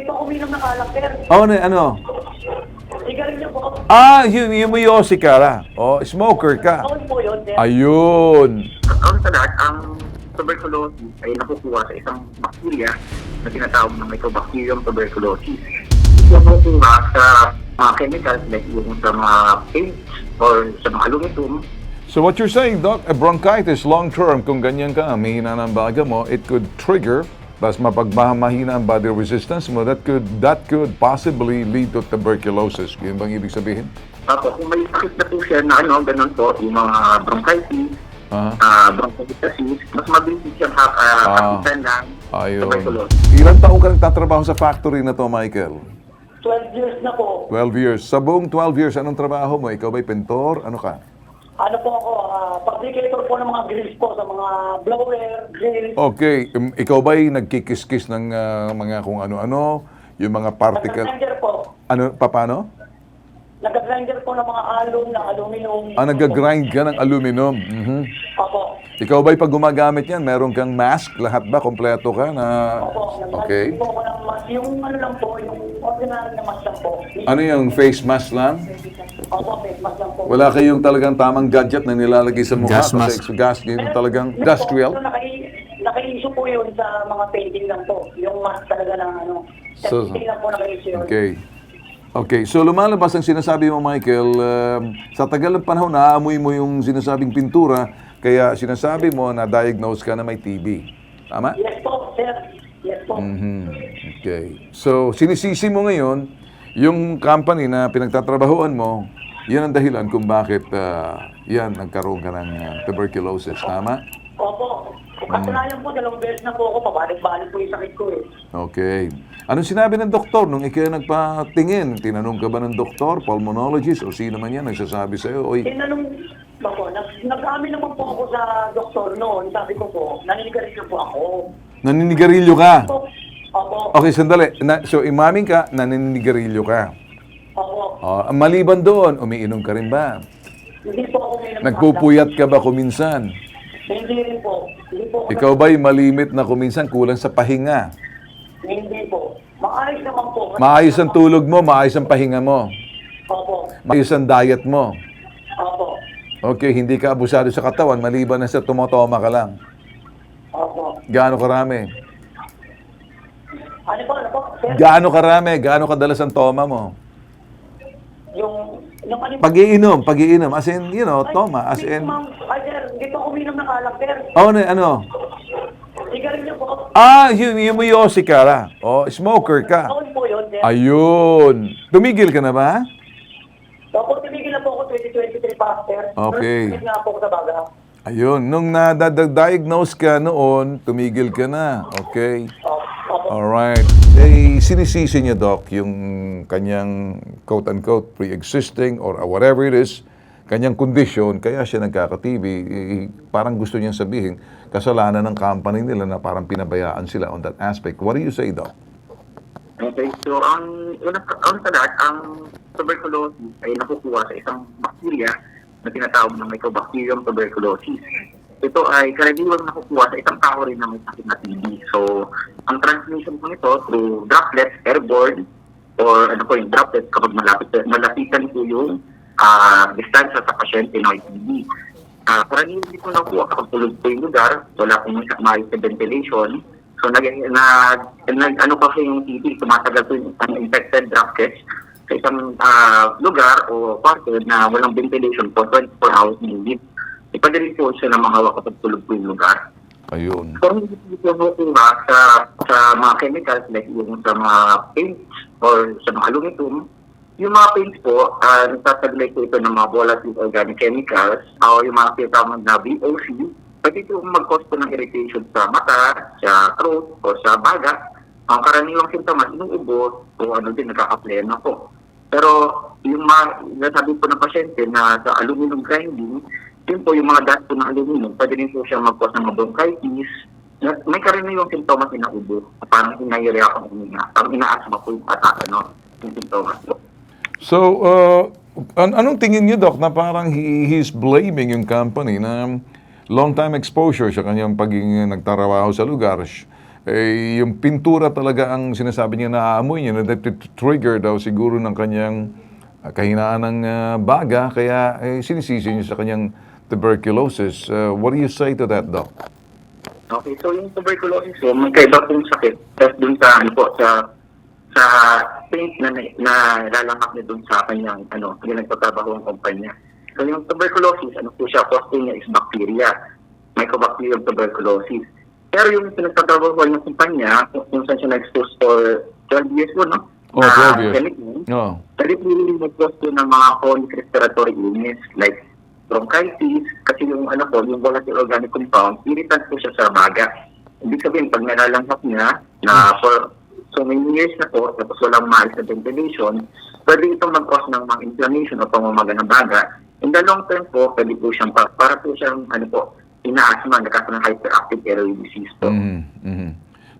dito ako uminom ng alak, sir. Oh, ano? Sigarilyo po. Yung Yosi ka la. Oh, smoker ka. Taon po yun, sir. Ayun. Ang sa lahat, ang tuberculosis ay nakukuha sa isang bakterya na tinatawag na Mycobacterium tuberculosis. Ito nakukuha sa mga chemicals like yung sa mga paints or sa mga aluminum. So what you're saying, Doc, a bronchitis long-term, kung ganyan ka, mahina ng baga mo, it could trigger, tas mapagmahina ang body resistance mo, that could possibly lead to tuberculosis. Yun bang ibig sabihin? Tapos kung may sakit na po siya na ganun po, yung mga bronchitis, bronchitis, mas mabilis siyang kapitan ng Ayun. tuberculosis. Ilang taong ka nagtatrabaho sa factory na to, Michael? 12 years na po. 12 years. Sa buong 12 years, anong trabaho mo? Ikaw ba'y pintor? Ano ka? Ano po ako, fabricator po ng mga grills po, sa mga blower, grills. Okay. Ikaw ba'y nagkikiskis ng mga kung ano-ano? Yung mga particle... Nag-grinder po. Ano? Paano? Nag-grinder po ng mga ng aluminum. Nag-grind ka ng aluminum. Mhm. Opo. Ikaw ba'y pag gumagamit yan, meron kang mask? Lahat ba? Kompleto ka na... Opo. Okay. Po ako ng mask. Yung ano lang po, yung ordinary na mask lang po. Ano yung face mask lang? Opo, face mask lang po. Wala kayong talagang tamang gadget na nilalagay sa mukha? Gas mask. Kasi gas, yung talagang industrial? Naka-issue po yun sa mga painting lang po. Yung mask talaga ng ano. So, Painting lang po naka-issue yun. Okay. Okay, so lumalabas ang sinasabi mo, Michael, sa tagal ng panahon, naaamoy mo yung sinasabing pintura, kaya sinasabi mo na diagnose ka na may TB. Tama? Yes po, sir. Yes po. Okay. So, sinisisi mo ngayon, yung company na pinagtatrabahuan mo, yan ang dahilan kung bakit yan, nagkaroon ka ng tuberculosis. Tama? Opo. Katunayan po, 2 beses na po ako, pabalik-balik po yung sakit ko eh. Okay. Anong sinabi ng doktor nung ikaw nagpatingin? Tinanong ka ba ng doktor, pulmonologist, o sino man yan nagsasabi sa'yo? Oy, Tinanong ako, nag-amin naman po ako sa doktor noon. Sabi ko po, naninigarilyo po ako. naninigarilyo ka. Opo. Okay, sandali. So, imaming ka, naninigarilyo ka. Opo. Maliban doon, umiinom ka rin ba? Hindi po ako may Nagpupuyat ka ba kuminsan? Hindi rin po. Hindi po ako Ikaw ba'y malimit na kuminsan kulang sa pahinga? Hindi po. Maayos naman po. Maayos ang tulog mo, maayos ang pahinga mo, Opo. maayos ang diet mo. Opo. Okay, hindi ka abusado sa katawan, maliban na sa tumotoma ka lang. Opo. Gaano karami? Ano po, sir? Gaano karami? Gaano kadalas ang toma mo? Yung ano Pag-iinom. As in, you know, toma. As in, Ay, sir, dito ako uminom ng alak, sir. ano? Sigarilyo po. Yung Yosi ka la. Oh, smoker ka. Taon po yun, sir. Ayun. Tumigil ka na ba? Opo, tumigil na po ako 2023 pa, sir. Okay. Tumigil na po ako sa baga. Ayun. Nung na-diagnose ka noon, tumigil ka na. Okay. Opo. Alright. Eh, sinisisi niya, Doc, yung kanyang quote-unquote pre-existing or whatever it is, kanyang kondisyon, kaya siya nagkaka-TB. Parang gusto niyang sabihin, kasalanan ng company nila na parang pinabayaan sila on that aspect. What do you say, Doc? Okay, so ang sa lahat, ang tuberculosis ay nakukuha sa isang bakterya na tinatawag na Mycobacterium tuberculosis. Ito ay karaniwang nakukuha sa isang tao rin na may sakit na TB. So, ang transmission po nito through droplets, airborne, or ano po yung droplets kapag malapitan po yung distansya sa pasyente na may TB. Karaniwang dito nakukuha kapag tulog po yung lugar, wala pong maayos sa ventilation. So, ano kasi yung TB, tumatagal po yung infected droplets sa isang lugar o kwarto na walang ventilation for 24 hours in ipadali po siya ng mga hawak kapag tulog po yung lugar. Ayun. So, hindi po nakukuha sa mga chemicals like yung sa mga paints or sa mga aluminum. Yung mga paints po, nagtataglay po ito ng mga volatile organic chemicals o yung mga tinatawag na VOC. Pwede ito mag-cause po ng irritation sa mata, sa throat, o sa baga. Ang karaniwang sintomas, inuubo o ano din, nagkakaplena po. Pero yung nasabi po ng pasyente na sa aluminum grinding, yun po yung mga dust po ng aluminum, pwede rin po siya mag-cause ng bronchitis. May karaniwang sintomas na ubo. Parang inayurea akong huminga. Parang inaasma po yung yung sintomas po. So, anong tingin niyo, Doc, na parang he's blaming yung company na long time exposure sa kanyang pagiging nagtrabaho sa lugar, eh, yung pintura talaga ang sinasabi niya na aamoy niya, na trigger daw siguro ng kanyang kahinaan ng baga, kaya sinisisi niya sa kanyang tuberculosis. What do you say to that, Doc? Okay, so yung tuberculosis po, magkaiba pong sakit. Tapos dun sa, sa paint na lalanghap niya dun sa kanyang, yung nagtatrabaho ang kumpanya. So yung tuberculosis, po siya, cause niya is bacteria. Mycobacterium tuberculosis. Pero yung pinagtatrabaho ng kumpanya, kung saan siya na-expose for 12 years po, no? Oh, 12 years. Oh. Pwede po yung mag-cause po ng mga chronic respiratory illness like bronchitis, kasi yung yung volatile organic compound, irritant po siya sa baga. Ibig sabihin, pag nalalanghap niya, na for so many years na po, tapos walang maayos na ventilation, pwede itong mag-cause ng mga inflammation o pamamaga ng baga. In the long term po, pwede po siyang, para po siyang, ina-asthma, nagkakaroon ng hyperactive airway disease po.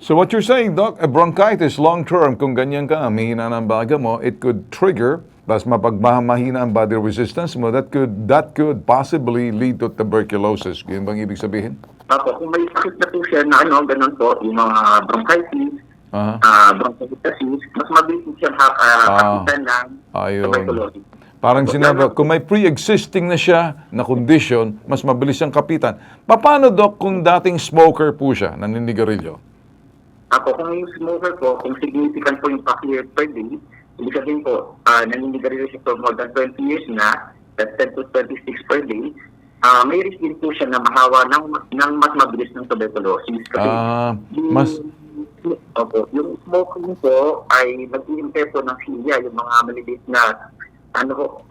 So what you're saying, Doc, a bronchitis long-term, kung ganyan ka, mahina ng baga mo, it could trigger, tapos mapagmahina ang body resistance mo, that could possibly lead to tuberculosis. Yun bang ibig sabihin? Apo, kung may sakit na po siya na ganun po, yung mga bronchitis, bronchitis, mas mabilis siyang kapitan ng tuberculosis. Parang sinabi, kung may pre-existing na siya na condition, mas mabilis siyang kapitan. Paano, Doc, kung dating smoker po siya, naninigarilyo? Ako, kung yung smoker po, kung significant po yung pack-year per day, ibig sabihin po, naninigarilyo siya for more than 20 years na, that's 10 to 26 per day, may risk din po siya na mahawa ng mas mabilis ng tuberculosis. Kasi yung smoking po ay nag-i-impair po ng cilia, yung mga maliliit na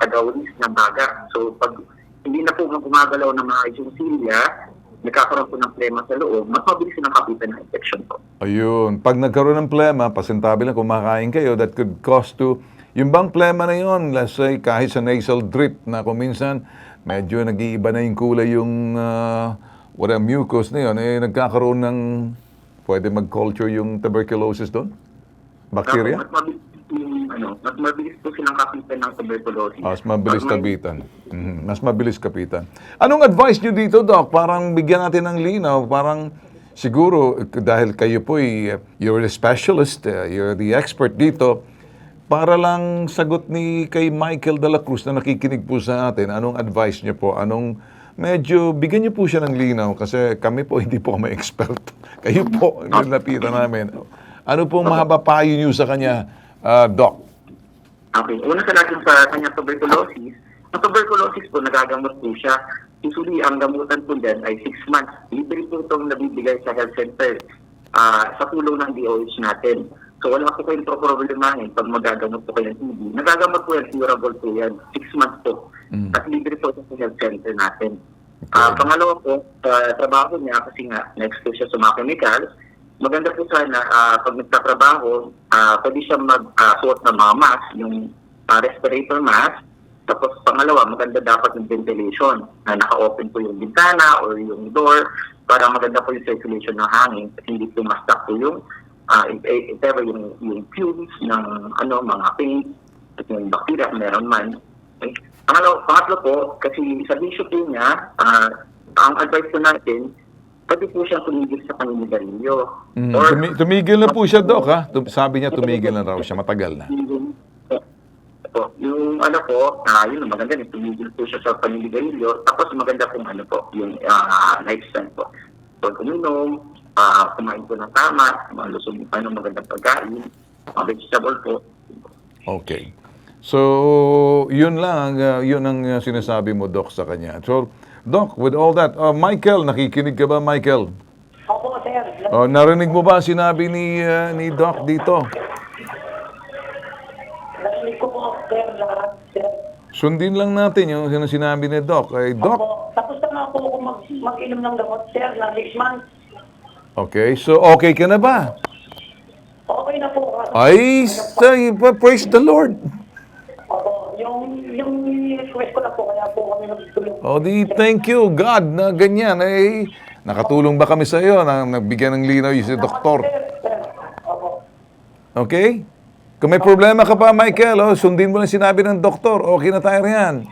tagawis ng baga. So, pag hindi na po gumagalaw ng mga yung cilia, nagkakaroon po ng plema sa loob, mas mabilis ng kapitan ng infection po. Ayun. Pag nagkaroon ng plema, pasintabi lang kumakain kayo, that could cause to, yung bang plema na yun, let's say, kahit sa nasal drip, na kung minsan, medyo nag-iiba na yung kulay yung mucus na yun, nagkakaroon ng, pwede mag-culture yung tuberculosis doon? Bacteria? Mas mabilis po silang kapitan ng tuberculosis. Mas mabilis kapitan. Mas mabilis kapitan. Anong advice nyo dito, Doc? Parang bigyan natin ng linaw. Parang siguro, dahil kayo po, you're a specialist, you're the expert dito, para lang sagot ni kay Michael de la Cruz na nakikinig po sa atin, anong advice nyo po? Medyo, bigyan nyo po siya ng linaw kasi kami po, hindi po kami expert. Kayo po, yung lapitan namin. Ano pong mahaba payo nyo sa kanya, Doc? Okay. Una sa lahat sa kanya tuberculosis. Ang tuberculosis po, nagagamot po siya. Usually, ang gamutan po dyan ay 6 months. Libre po itong nabibigay sa health center sa tulong ng DOH natin. So, wala po kayong problemahin pag magagamot po kayo ng TB. Nagagamot po yan, curable po yan. 6 months po. At libre po ito sa health center natin. Pangalawa po, sa trabaho niya, kasi nga, na-expose siya sa mga chemicals, maganda po sana pag nagtatrabaho, pwede siya mag-suot ng mga mask, yung respirator mask. Tapos pangalawa, maganda dapat yung ventilation na naka-open po yung bintana or yung door para maganda po yung circulation ng hangin at hindi po ma-stuck po yung if ever yung fumes ng mga paint at yung bacteria kung meron man. Okay. Pangatlo po, kasi sa tissue po niya, ang advice po natin, pati po siya tumigil sa paninigarilyo. Tumigil na po siya, Doc, ha? Sabi niya tumigil na raw siya, matagal na. Yung yun maganda rin, tumigil po siya sa paninigarilyo. Tapos maganda pong yung lifestyle po. So, kuminom, kumain po ng tama, malusog magandang pagkain, vegetable po. Okay. So, yun lang, yun ang sinasabi mo, Doc, sa kanya. So, Doc, with all that, Michael, nakikinig ka ba, Michael? Opo, sir. Narinig mo ba sinabi ni Doc dito? Narinig ko po, sir, lahat, sir. Sundin lang natin yung sinabi ni Doc. Doc? Opo, tapos na nga po ako mag-inom ng gamot, sir, na 6 months. Okay, so okay ka na ba? Okay na po. Ay, praise the Lord. Opo, yung request ko na po, kaya po kami nagtulong. Thank you, God, na ganyan. Nakatulong ba kami sa iyo na nagbigyan ng linaw yung si doktor? Sir, opo. Okay? Kung may problema ka pa, Michael, sundin mo lang sinabi ng doktor. Okay na tayo riyan.